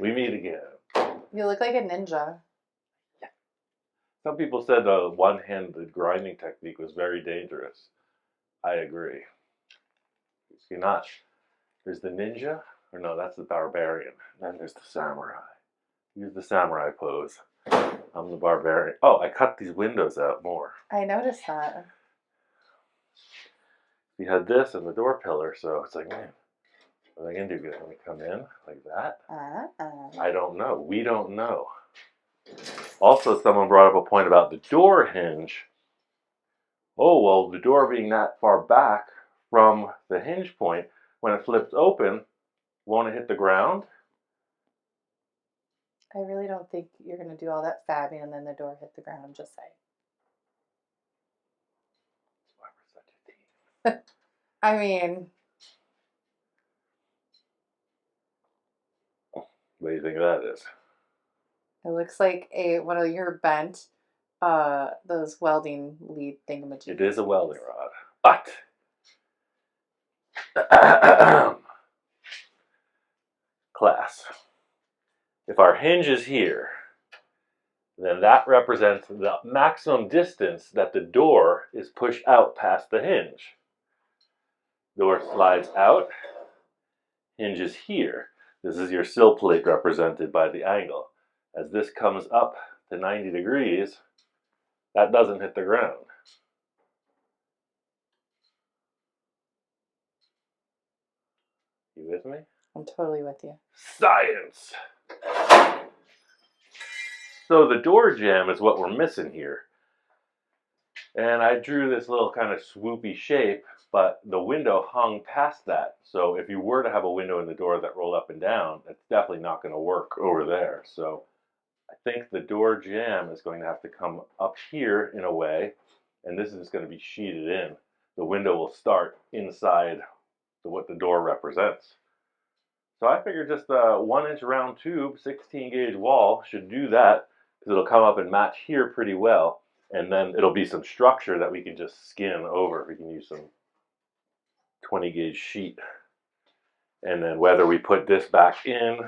We meet again. You look like a ninja. Yeah. Some people said the one-handed grinding technique was very dangerous. I agree. See, not. There's the ninja, or no, that's the barbarian. Then there's the samurai. Use the samurai pose. I'm the barbarian. Oh, I cut these windows out more. I noticed that. We had this and the door pillar, so it's like, man, what are they gonna do? Let me come in like that? I don't know. We don't know. Also, someone brought up a point about the door hinge. Oh, well, the door being that far back from the hinge point, when it flips open, won't it hit the ground? I really don't think you're going to do all that fabbing and then the door hit the ground. I'm just saying. That's why we're such a team. I mean, what do you think that is? it looks like one of your bent those welding lead thingamajiggies. It is a welding rod, but class. If our hinge is here, then that represents the maximum distance that the door is pushed out past the hinge. Door slides out, hinge is here. This is your sill plate represented by the angle. As this comes up to 90 degrees, that doesn't hit the ground. You with me? I'm totally with you. Science! So the door jamb is what we're missing here. And I drew this little kind of swoopy shape, but the window hung past that. So if you were to have a window in the door that rolled up and down, it's definitely not going to work over there. So I think the door jamb is going to have to come up here in a way, and this is going to be sheeted in. The window will start inside what the door represents. So I figured just a 1-inch round tube, 16 gauge wall should do that, because it'll come up and match here pretty well. And then it'll be some structure that we can just skin over. We can use some 20 gauge sheet. And then whether we put this back in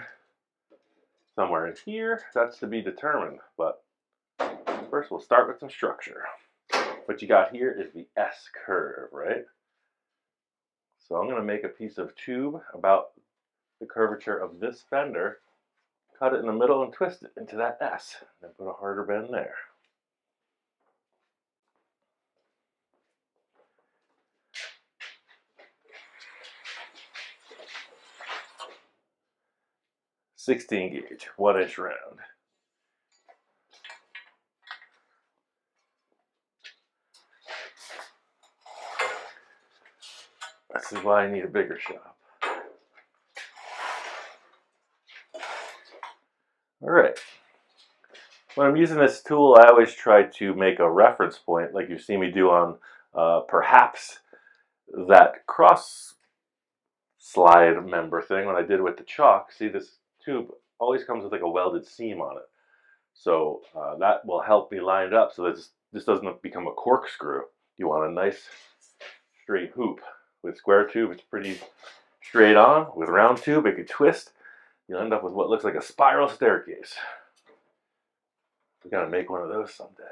somewhere in here, that's to be determined. But first we'll start with some structure. What you got here is the S curve, right? So I'm going to make a piece of tube about the curvature of this fender, cut it in the middle and twist it into that S. Then put a harder bend there. .16 gauge, 1-inch round. This is why I need a bigger shop. All right. When I'm using this tool, I always try to make a reference point, like you see me do on perhaps that cross slide member thing when I did with the chalk. See, this tube always comes with like a welded seam on it. So that will help me line it up so that this doesn't become a corkscrew. You want a nice straight hoop. With square tube, it's pretty straight on. With round tube, it could twist. You'll end up with what looks like a spiral staircase. We gotta make one of those someday.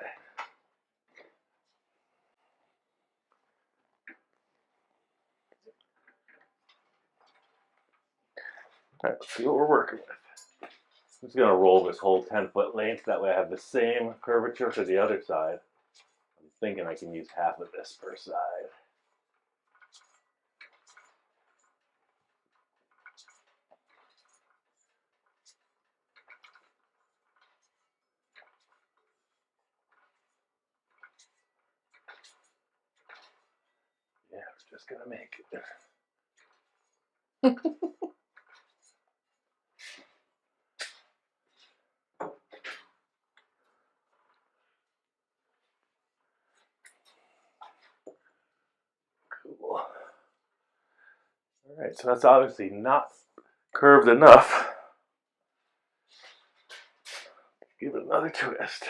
All right, let's see what we're working with. I'm just gonna roll this whole 10-foot length. That way I have the same curvature to the other side. I'm thinking I can use half of this per side. Yeah, we're just gonna make it. Cool. All right, so that's obviously not curved enough. Give it another twist.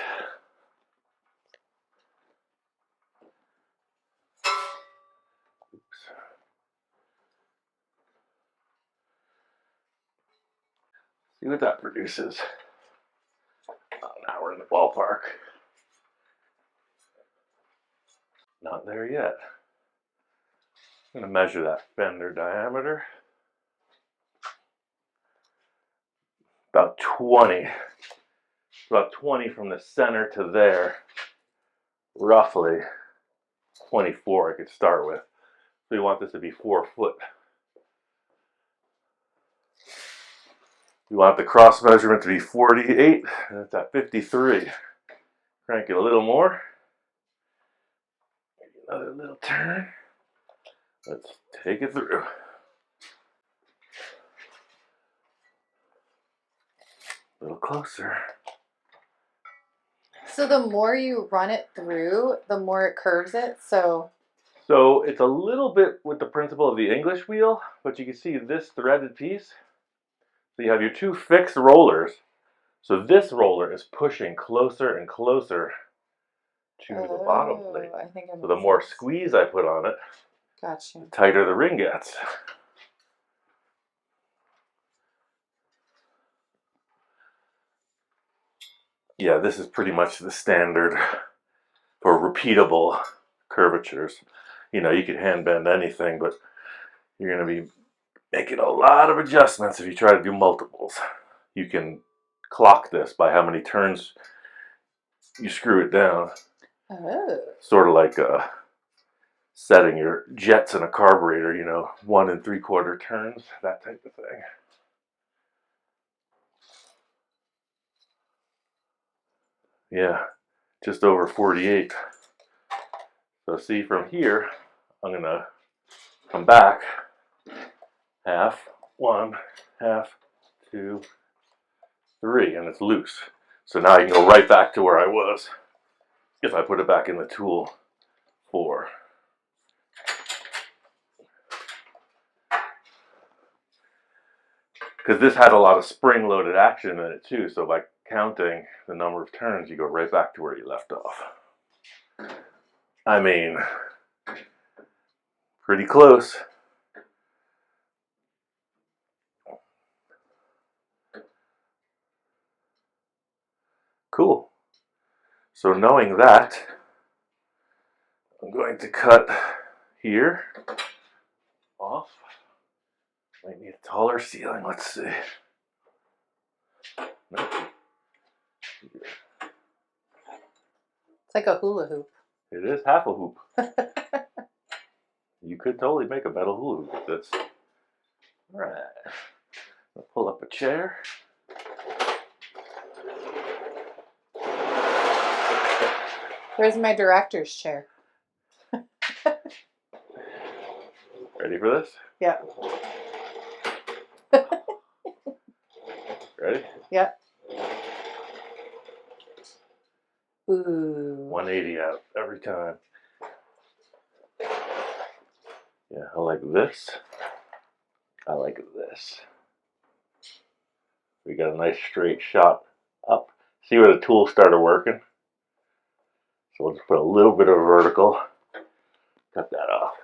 See what that produces. Oh, now we're in the ballpark. Not there yet. I'm going to measure that fender diameter. About 20. About 20 from the center to there. Roughly 24 I could start with. So you want this to be 4 foot. You want the cross measurement to be 48, and it's at 53. Crank it a little more. Another little turn. Let's take it through. A little closer. So the more you run it through, the more it curves it. So It's a little bit with the principle of the English wheel, but you can see this threaded piece. So you have your 2 fixed rollers. So this roller is pushing closer and closer to the bottom plate. I think so the more squeeze I put on it, gotcha. the tighter the ring gets. Yeah, this is pretty much the standard for repeatable curvatures. You know, you could hand bend anything, but you're going to be making a lot of adjustments if you try to do multiples. You can clock this by how many turns you screw it down. Oh. Sort of like setting your jets in a carburetor, you know, 1 3/4 turns, that type of thing. Yeah, just over 48. So see, from here, I'm going to come back half, 1, half, 2, 3, and it's loose. So now I can go right back to where I was if I put it back in the tool 4. Because this had a lot of spring-loaded action in it too, so by counting the number of turns, you go right back to where you left off. I mean, pretty close. Cool. So knowing that, I'm going to cut here off. Might need a taller ceiling, let's see. Nope. It's like a hula hoop. It is half a hoop. You could totally make a metal hula hoop with this. All right. I'll pull up a chair. Where's my director's chair? Ready for this? Yeah. Ready? Yeah. Ooh. 180 out every time. Yeah, I like this. I like this. We got a nice straight shot up. See where the tool started working? So we'll just put a little bit of vertical. Cut that off.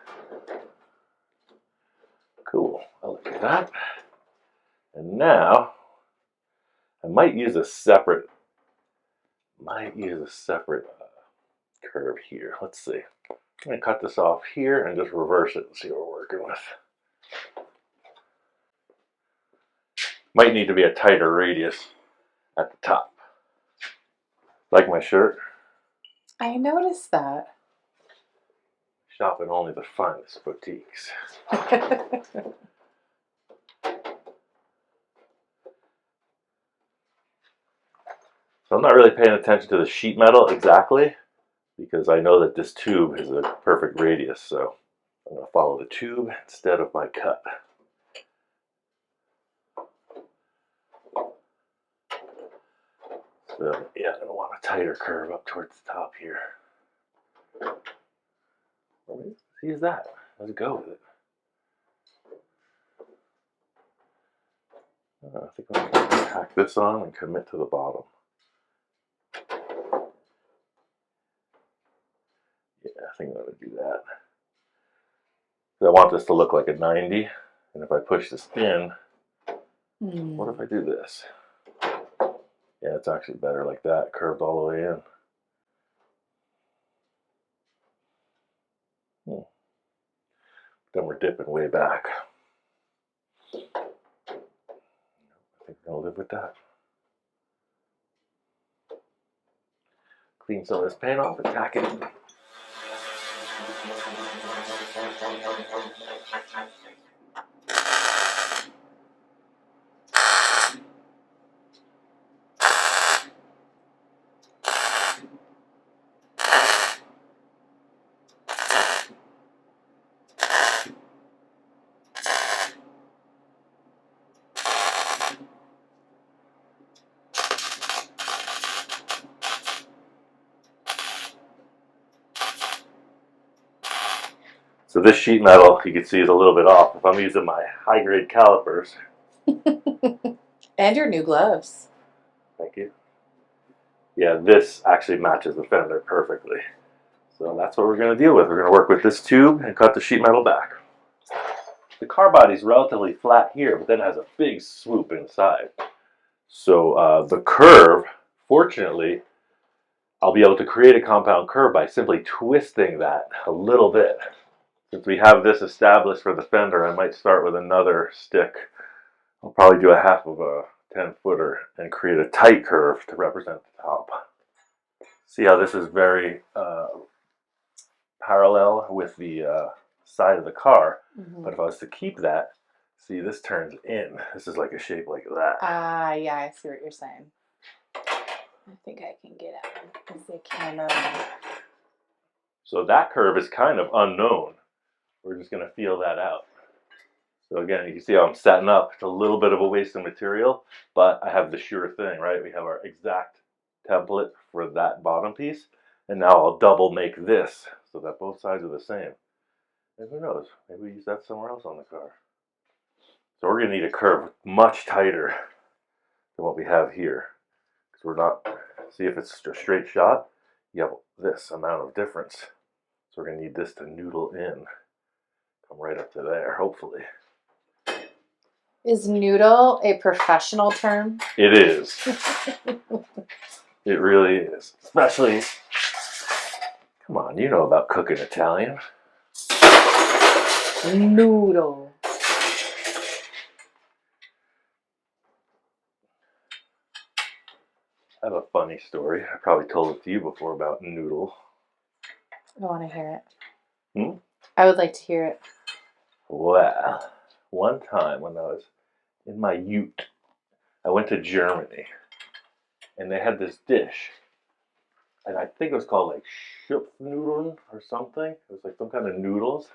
Cool. I like that. And now I might use a separate curve here. Let's see. I'm going to cut this off here and just reverse it and see what we're working with. Might need to be a tighter radius at the top. Like my shirt? I noticed that. Shopping only the finest boutiques. So I'm not really paying attention to the sheet metal exactly, because I know that this tube is a perfect radius, so I'm going to follow the tube instead of my cut. So yeah, I'm going to want a tighter curve up towards the top here. Let's use that. Let's go with it. I think I'm going to tack this on and commit to the bottom. Yeah, I think I'm going to do that. I want this to look like a 90, and if I push this in, what if I do this? Yeah, it's actually better like that, curved all the way in. Then we're dipping way back. I think we're gonna live with that. Clean some of this paint off and tack it in. So this sheet metal, you can see, is a little bit off. If I'm using my high-grade calipers. And your new gloves. Thank you. Yeah, this actually matches the fender perfectly. So that's what we're going to deal with. We're going to work with this tube and cut the sheet metal back. The car body is relatively flat here, but then has a big swoop inside. So the curve, fortunately, I'll be able to create a compound curve by simply twisting that a little bit. Since we have this established for the fender, I might start with another stick. I'll probably do a half of a 10-footer and create a tight curve to represent the top. See how this is very parallel with the side of the car. But if I was to keep that, see, this turns in. This is like a shape like that. Ah, yeah, I see what you're saying. I think I can get out of the camera. So that curve is kind of unknown. We're just going to feel that out. So again, you can see how I'm setting up. It's a little bit of a waste of material, but I have the sure thing, right? We have our exact template for that bottom piece. And now I'll double make this so that both sides are the same. And who knows, maybe we use that somewhere else on the car. So we're going to need a curve much tighter than what we have here. Because we're not, see, if it's a straight shot, you have this amount of difference. So we're going to need this to noodle in. Come right up to there, hopefully. Is noodle a professional term? It is. It really is. Especially, come on, you know about cooking Italian. Noodle. I have a funny story. I probably told it to you before about noodle. I want to hear it. Hmm? I would like to hear it. Well, one time when I was in my ute, I went to Germany, and they had this dish, and I think it was called like Schupfnudeln or something. It was like some kind of noodles,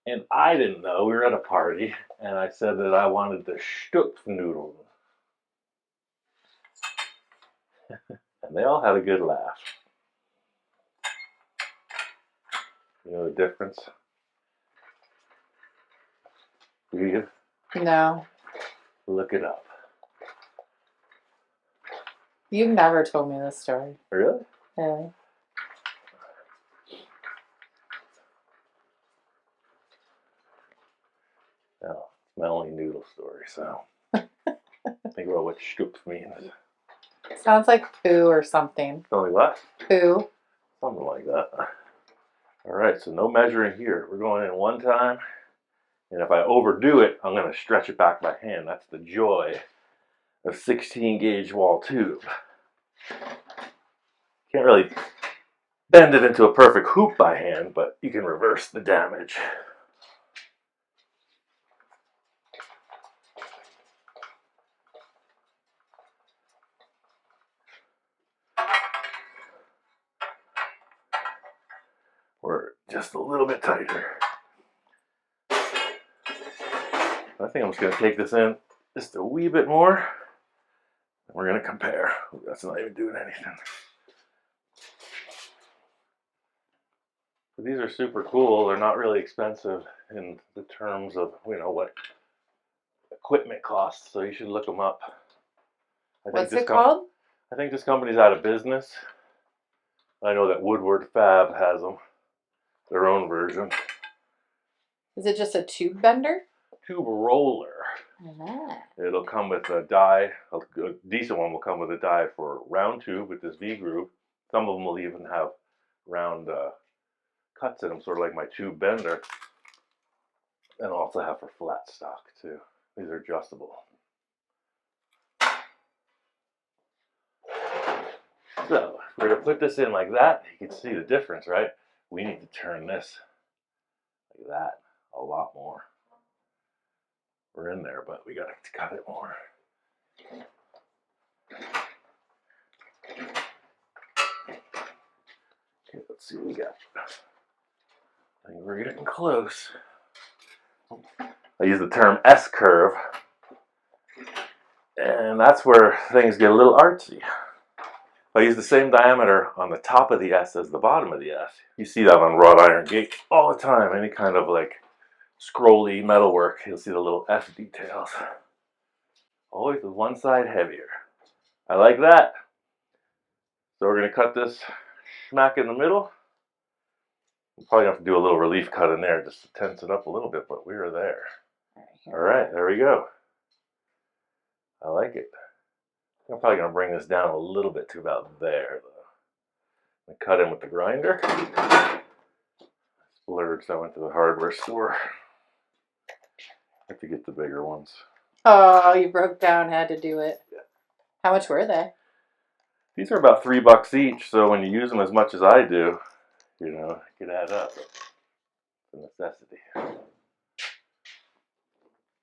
and I didn't know. We were at a party, and I said that I wanted the Stupfnudeln, and they all had a good laugh. You know the difference? Do you? No. Look it up. You've never told me this story. Really? Really? No, it's my only noodle story, so think about what Stupf means. Sounds like poo or something. Only what? Poo. Something like that. Alright, so no measuring here. We're going in one time, and if I overdo it, I'm going to stretch it back by hand. That's the joy of 16 gauge wall tube. Can't really bend it into a perfect hoop by hand, but you can reverse the damage. We're just a little bit tighter. I think I'm just going to take this in just a wee bit more, and we're going to compare. Ooh, that's not even doing anything. But these are super cool. They're not really expensive in the terms of, you know, what equipment costs, so you should look them up. What's it called? I think this company's out of business. I know that Woodward Fab has them, their own version. Is it just a tube bender? Tube roller. It'll come with a die. A decent one will come with a die for round tube with this V groove. Some of them will even have round cuts in them, sort of like my tube bender. And also have for flat stock too. These are adjustable. So if we're to put this in like that, you can see the difference, right? We need to turn this like that a lot more. We're in there, but we got to cut it more. Okay, let's see what we got. I think we're getting close. I use the term S curve, and that's where things get a little artsy. I use the same diameter on the top of the S as the bottom of the S. You see that on wrought iron gates all the time. Any kind of like scrolly metalwork, you'll see the little S details. Always with one side heavier. I like that. So we're going to cut this smack in the middle. We'll probably have to do a little relief cut in there just to tense it up a little bit, but we are there. All right, there we go. I like it. I'm probably going to bring this down a little bit to about there, though. I cut in with the grinder. Splurged, so I went to the hardware store. I have to get the bigger ones. Oh, you broke down, had to do it. Yeah. How much were they? These are about $3 each, so when you use them as much as I do, you know, it can add up. It's a necessity. I'm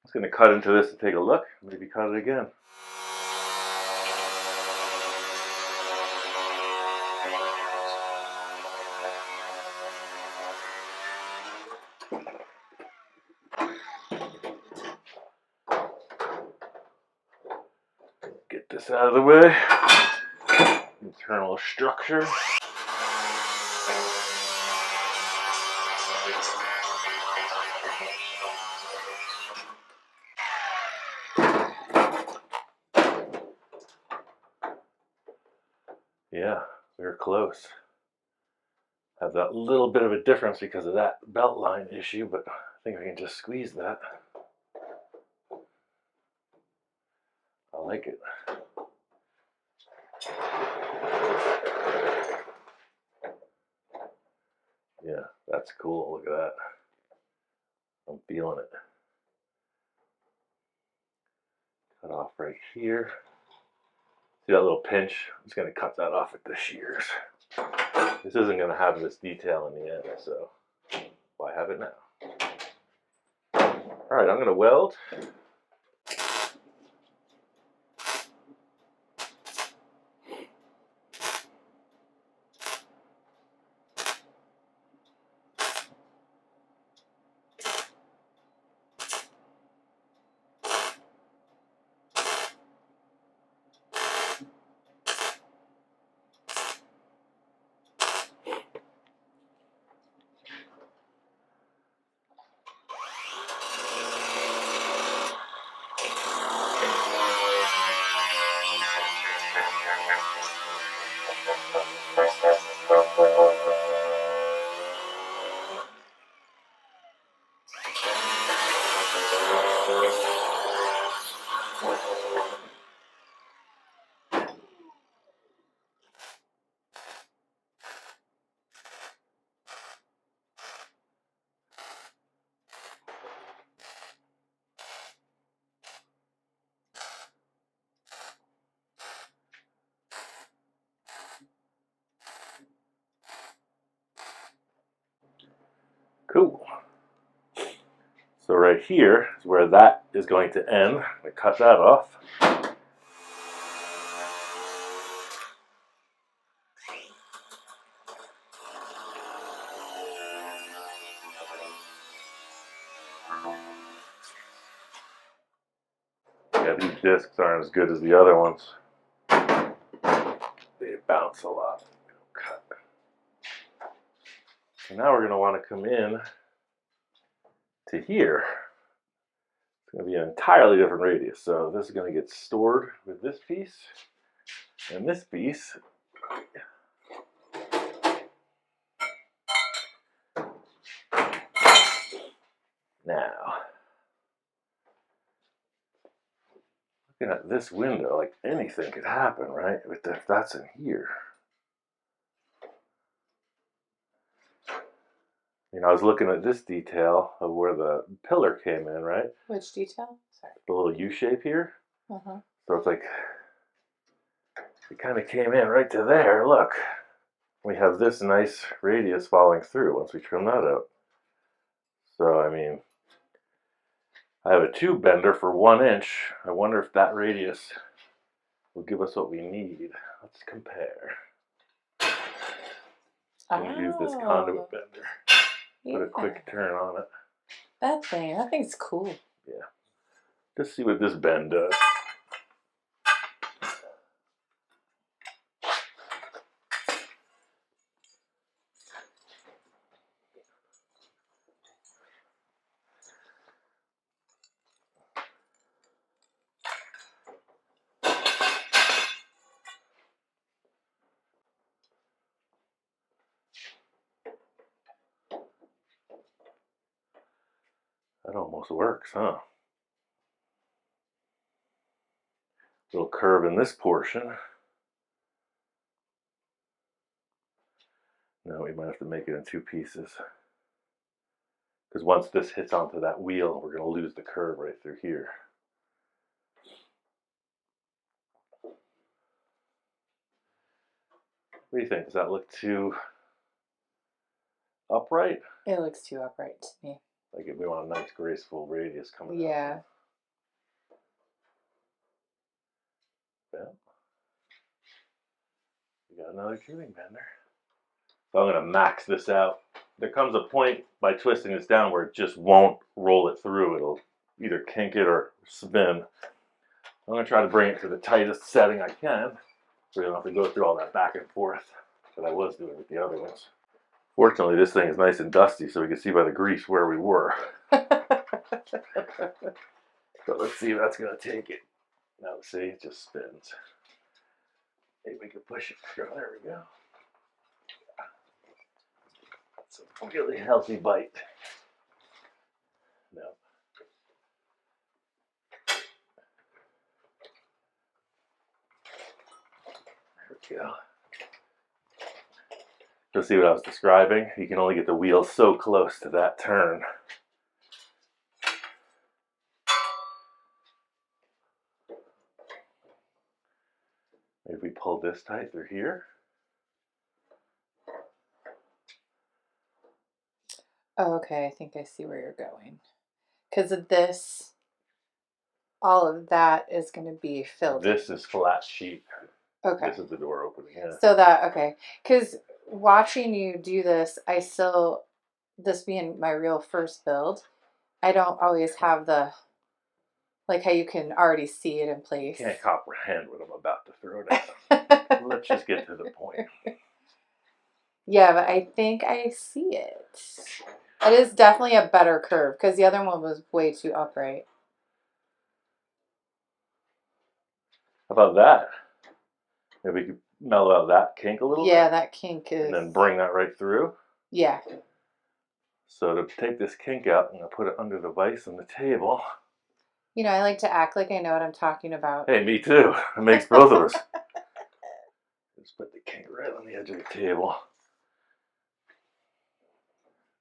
just going to cut into this to take a look, maybe cut it again. Get this out of the way. Internal structure. Yeah, we're close. Have that little bit of a difference because of that belt line issue, but I think I can just squeeze that. I like it. Yeah, that's cool. Look at that. I'm feeling it. Cut off right here. See that little pinch? I'm just going to cut that off with the shears. This isn't going to have this detail in the end, so why have it now? All right, I'm going to weld. Cool. So right here is where that is going to end. I'm going to cut that off. Yeah, these discs aren't as good as the other ones. They bounce a lot. Cut. So now we're going to want to come in to here. It's going to be an entirely different radius. So this is going to get stored with this piece and this piece. Now, Looking at this window, like anything could happen, right? But if that's in here. You know, I was looking at this detail of where the pillar came in, right? Which detail? Sorry. The little U shape here. Uh-huh. So it's like, it kind of came in right to there. Look, we have this nice radius following through once we trim that out. So, I mean, I have a tube bender for 1 inch. I wonder if that radius will give us what we need. Let's compare. I'm going to use this conduit bender. Put a quick turn on it. That thing's cool. Yeah. Just see what this bend does. That almost works, huh? Little curve in this portion. Now we might have to make it in 2 pieces. Because once this hits onto that wheel, we're going to lose the curve right through here. What do you think? Does that look too upright? It looks too upright to me. Like if we want a nice graceful radius coming out. Yeah. Yeah. We got another tubing bender. So I'm going to max this out. There comes a point by twisting this down where it just won't roll it through. It'll either kink it or spin. I'm going to try to bring it to the tightest setting I can so we don't have to go through all that back and forth that I was doing with the other ones. Fortunately, this thing is nice and dusty so we can see by the grease where we were. So let's see if that's going to take it. Now, see, it just spins. Maybe we can push it through. There we go. That's a really healthy bite. No. There we go. You'll see what I was describing. You can only get the wheel so close to that turn. Maybe we pull this tight through here. Oh, okay, I think I see where you're going. Because of this, all of that is going to be filled. This is flat sheet. Okay. This is the door opening. Yeah. So that, okay. Because watching you do this, I still, this being my real first build, I don't always have the, like how you can already see it in place. Can't comprehend what I'm about to throw down. Let's just get to the point. Yeah, but I think I see it. It is definitely a better curve because the other one was way too upright. How about that? Maybe we could mellow out that kink a little bit. Yeah, that kink is. And then bring that right through. Yeah. So to take this kink out, I'm going to put it under the vise on the table. You know, I like to act like I know what I'm talking about. Hey, me too. It makes both of us. Just put the kink right on the edge of the table.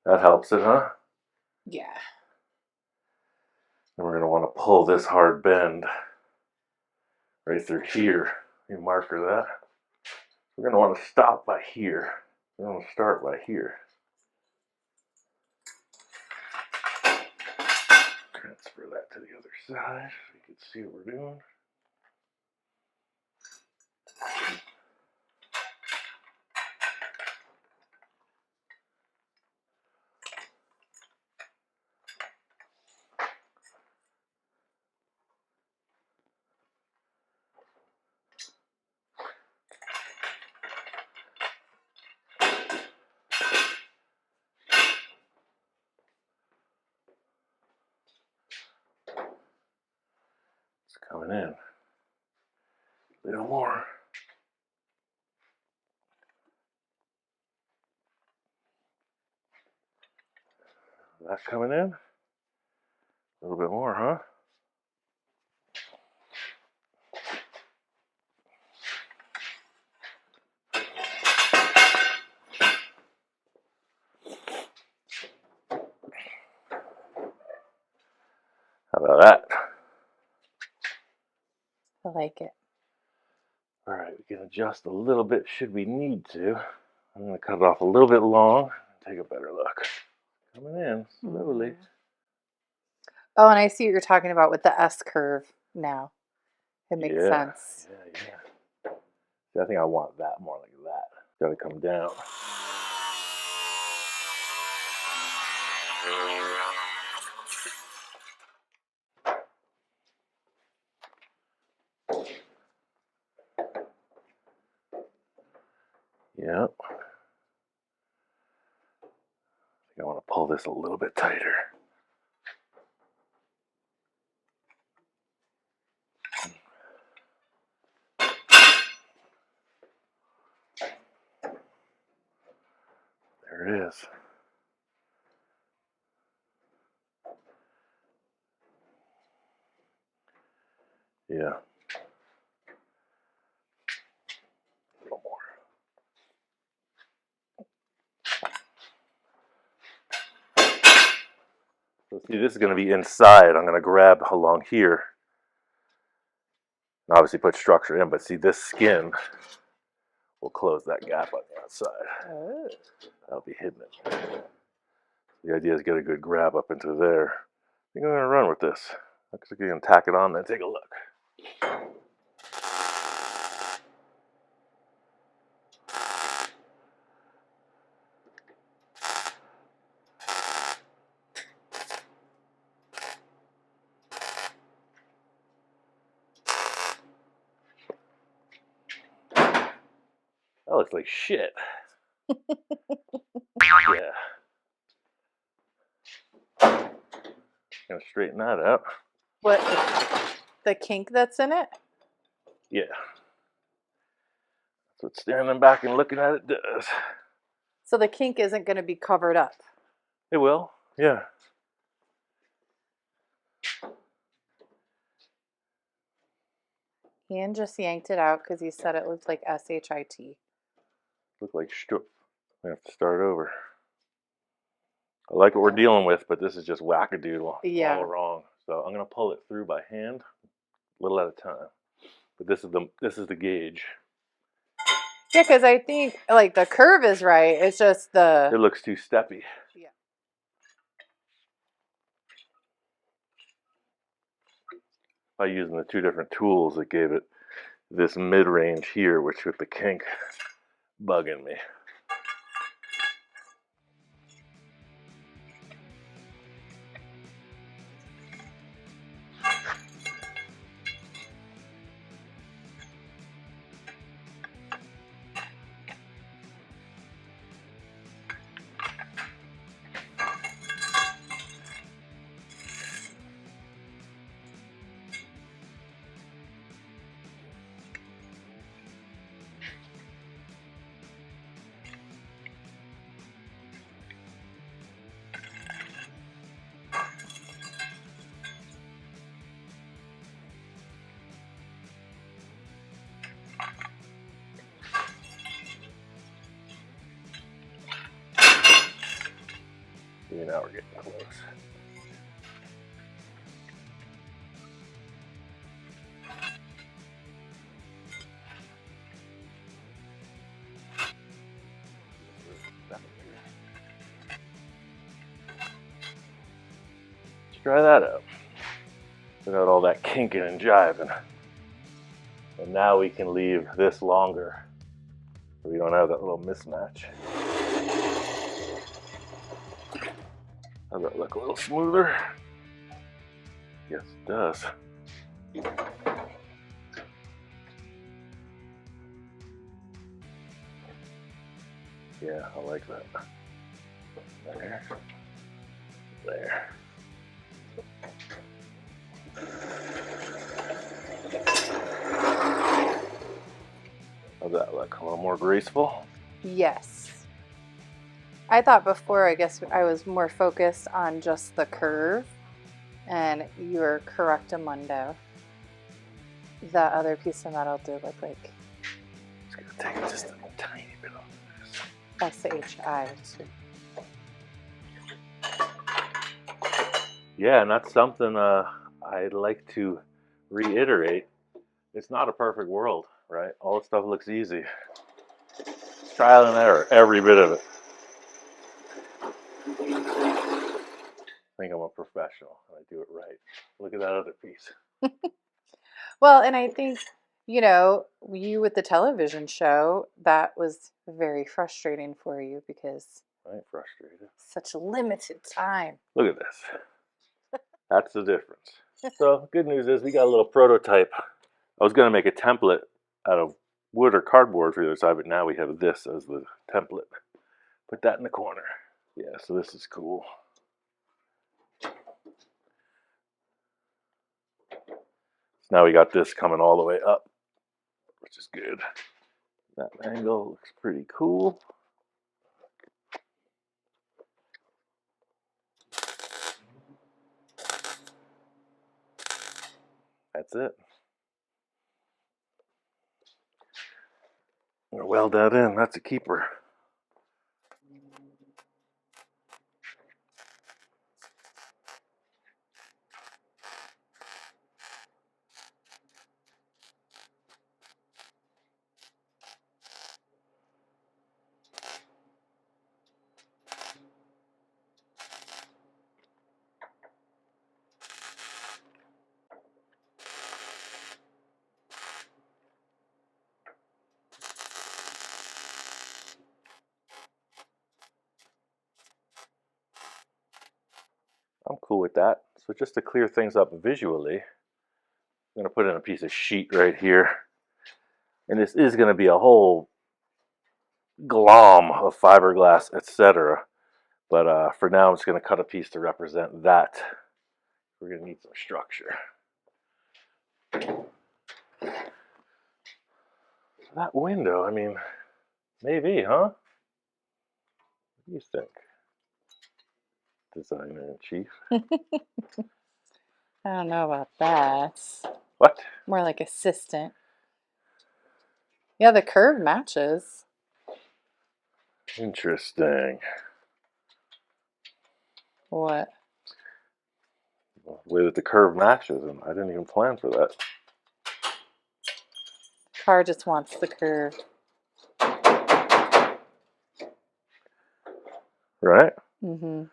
That helps it, huh? Yeah. And we're going to want to pull this hard bend right through here. You marker that. We're going to want to stop by here. We're going to start by here. Transfer that to the other side so you can see what we're doing. It's coming in. A little more. That's coming in. A little bit more, huh? about that? I like it. All right, we can adjust a little bit should we need to. I'm going to cut it off a little bit long. Take a better look. Coming in slowly. Oh, and I see what you're talking about with the S curve now. It makes sense. Yeah. See, I think I want that more like that. Got to come down. Yep. I want to pull this a little bit tighter. There it is. Yeah. A little more. So see, this is going to be inside. I'm going to grab along here. And obviously put structure in, but see this skin will close that gap on the outside. Oh. That'll be hidden in there. The idea is get a good grab up into there. I think I'm going to run with this. Looks like you can tack it on, then take a look. That looks like shit. Yeah. Gonna straighten that out. What, the kink that's in it? Yeah. That's what standing back and looking at it does. So the kink isn't going to be covered up. It will, yeah. Ian just yanked it out because he said it looked like S-H-I-T. Look like shtup. We have to start over. I like what we're dealing with, but this is just wackadoodle. Yeah. All wrong. So I'm gonna pull it through by hand, a little at a time. But this is the gauge. Yeah, because I think like the curve is right. It's just It the looks too steppy. yeah. By using the two different tools, it gave it this mid-range here, which with the kink bugging me. See, now we're getting close. Let's try that out. Without all that kinking and jiving. And now we can leave this longer so we don't have that little mismatch. Does that look a little smoother? Yes, it does. Yeah, I like that. There. There. How's that look? A little more graceful? Yes. I thought before, I guess I was more focused on just the curve, and you were correctamundo. The other piece of metal did look like It's gonna take just a tiny bit off this. S-H-I. Yeah, and that's something I I'd like to reiterate, it's not a perfect world, right? All the stuff looks easy. Trial and error, every bit of it. I think I'm a professional and I do it right. Look at that other piece. Well, and I think, you with the television show, that was very frustrating for you because I ain't frustrated. such a limited time. Look at this. That's the difference. So, good news is we got a little prototype. I was going to make a template out of wood or cardboard for the other side, but now we have this as the template. Put that in the corner. Yeah, so this is cool. So now we got this coming all the way up, which is good. That angle looks pretty cool. That's it. I'm gonna weld that in. That's a keeper. I'm cool with that. So just to clear things up visually, I'm going to put in a piece of sheet right here. And this is going to be a whole glom of fiberglass, etc. But for now, I'm just going to cut a piece to represent that. We're going to need some structure. That window, I mean, maybe, huh? What do you think, designer-in-chief? I don't know about that. What? More like assistant. Yeah, the curve matches. Interesting. What? The way that the curve matches, and I didn't even plan for that. Car just wants the curve. Right? Mm-hmm.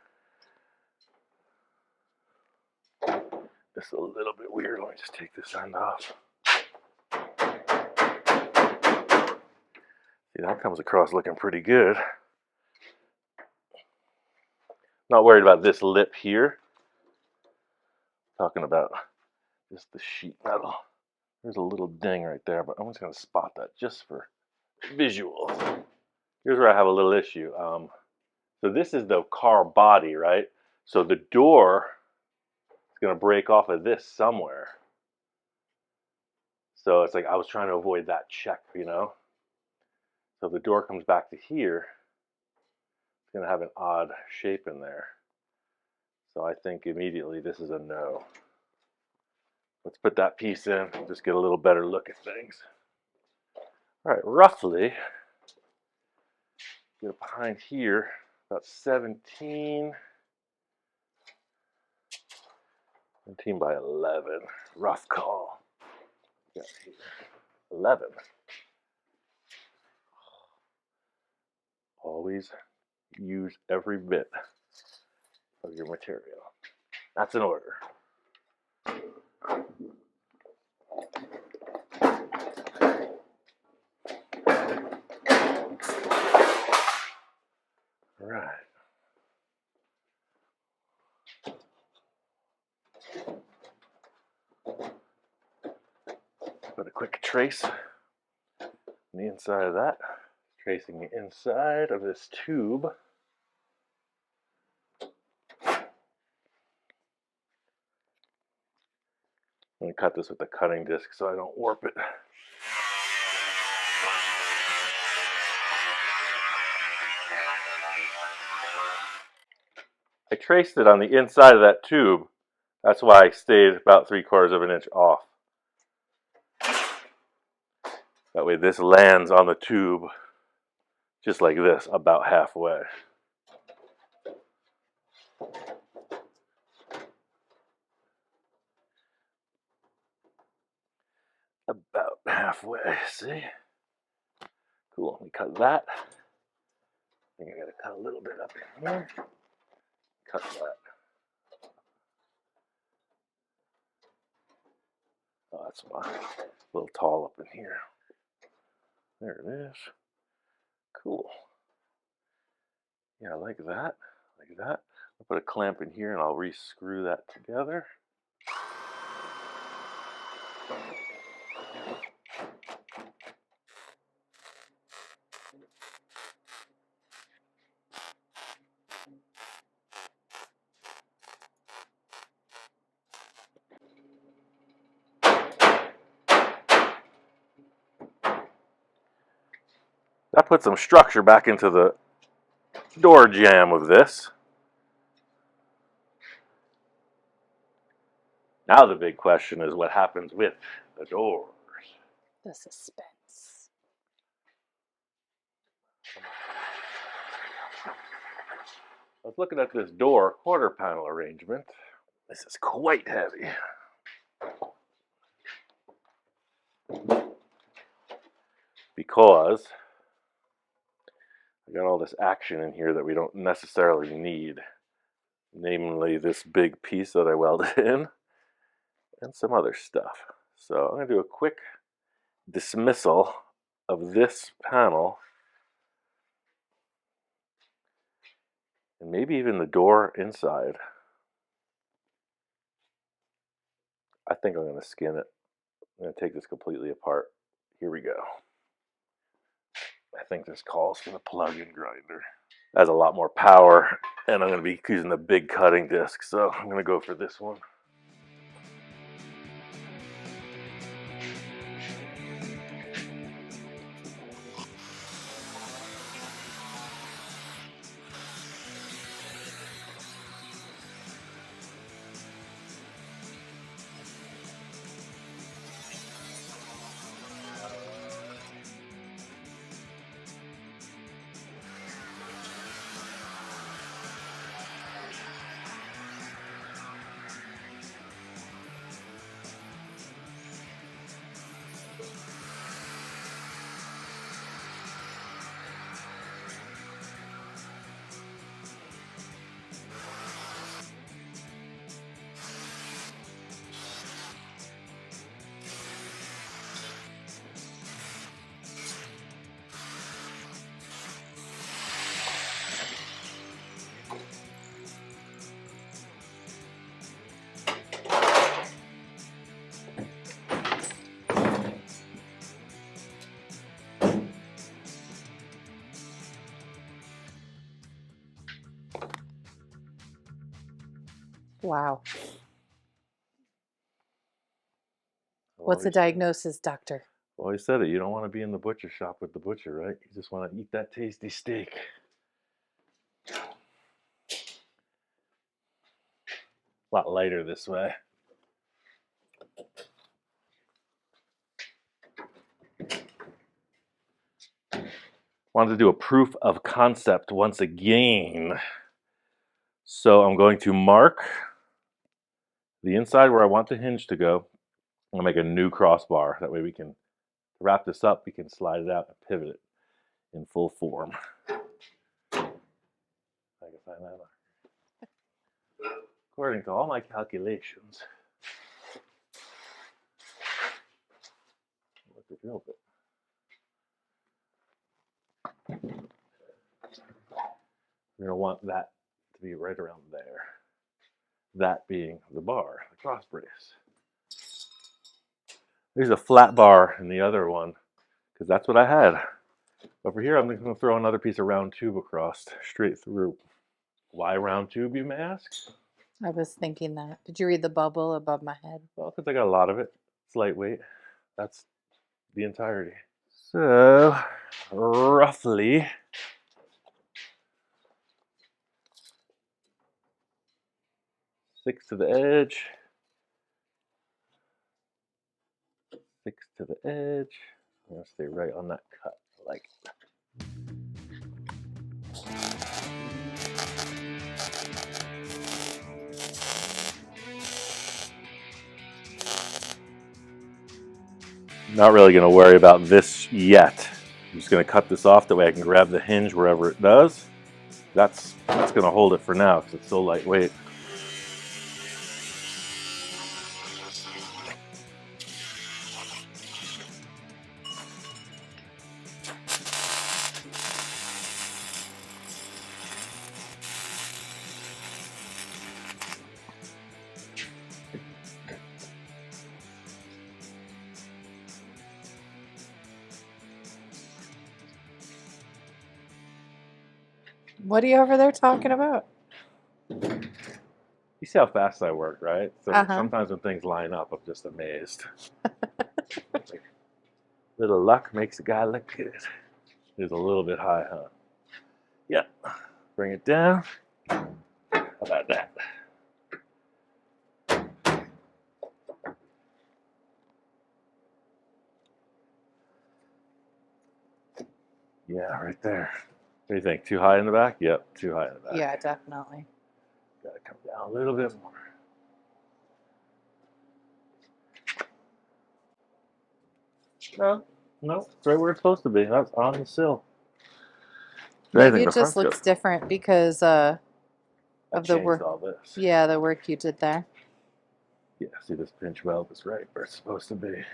This is a little bit weird. Let me just take this end off. See, that comes across looking pretty good. Not worried about this lip here. Talking about just the sheet metal. There's a little ding right there, but I'm just going to spot that just for visuals. Here's where I have a little issue. So this is the car body, right? So the door is going to break off of this somewhere. So it's like I was trying to avoid that check, So if the door comes back to here, it's going to have an odd shape in there. So I think immediately this is a no. Let's put that piece in, just get a little better look at things. All right, roughly, get it behind here, about 17 by 11. Rough call. Got here. 11. Always use every bit of your material. That's an order. All right. Put a quick trace on the inside of that. Tracing the inside of this tube. I'm going to cut this with a cutting disc so I don't warp it. I traced it on the inside of that tube. That's why I stayed about 3/4 of an inch off. That way this lands on the tube just like this, about halfway. about halfway, see? Cool, let me cut that. I think I gotta cut a little bit up in here. Cut that. Oh, that's a little tall up in here. There it is. Cool. Yeah, like that, like that. I'll put a clamp in here and I'll re-screw that together. That puts some structure back into the door jamb of this. Now the big question is what happens with the doors. The suspense. I was looking at this door quarter panel arrangement. This is quite heavy. Because I got all this action in here that we don't necessarily need. Namely this big piece that I welded in and some other stuff. So I'm going to do a quick dismissal of this panel and maybe even the door inside. I think I'm going to skin it. I'm going to take this completely apart. Here we go. I think this calls for the plug-in grinder. It has a lot more power, and I'm going to be using the big cutting disc, so I'm going to go for this one. Wow. What's the diagnosis, doctor? Well, he said it. You don't want to be in the butcher shop with the butcher, right? You just want to eat that tasty steak. A lot lighter this way. Wanted to do a proof of concept once again. So I'm going to mark the inside where I want the hinge to go. I'm going to make a new crossbar. That way we can wrap this up, we can slide it out and pivot it in full form. I can find that one. According to all my calculations, what's the drill bit? We're going to want that to be right around there. That being the bar, the cross brace. There's a flat bar in the other one, because that's what I had. Over here, I'm just going to throw another piece of round tube across, straight through. Why round tube, you may ask? I was thinking that. Did you read the bubble above my head? Well, because I got a lot of it. It's lightweight. That's the entirety. So, roughly, six to the edge, six to the edge. I'm going to stay right on that cut, like that. Not really going to worry about this yet. I'm just going to cut this off, that way I can grab the hinge wherever it does. That's going to hold it for now because it's so lightweight. What are you over there talking about? You see how fast I work, right? So sometimes when things line up, I'm just amazed. Like, little luck makes a guy look good. It's a little bit high, huh? Yeah. Bring it down. How about that? Yeah, right there. What do you think? Too high in the back? Yep, too high in the back. Yeah, definitely. Gotta come down a little bit more. No, no, it's right where it's supposed to be. That's on the sill. Maybe it just looks different because of the work. All this. Yeah, the work you did there. Yeah, see, this pinch weld is right where it's supposed to be.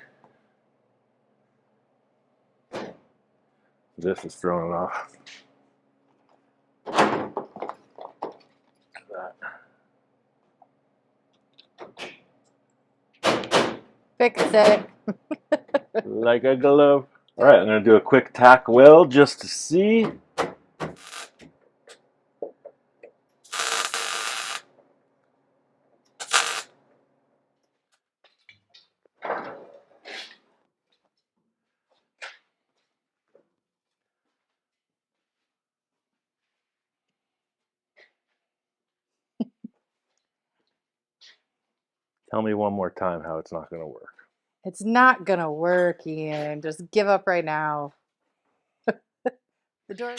This is throwing it off. Fix it. Like a glove. All right, I'm going to do a quick tack weld just to see. Tell me one more time how it's not going to work. It's not going to work, Ian. Just give up right now. The door.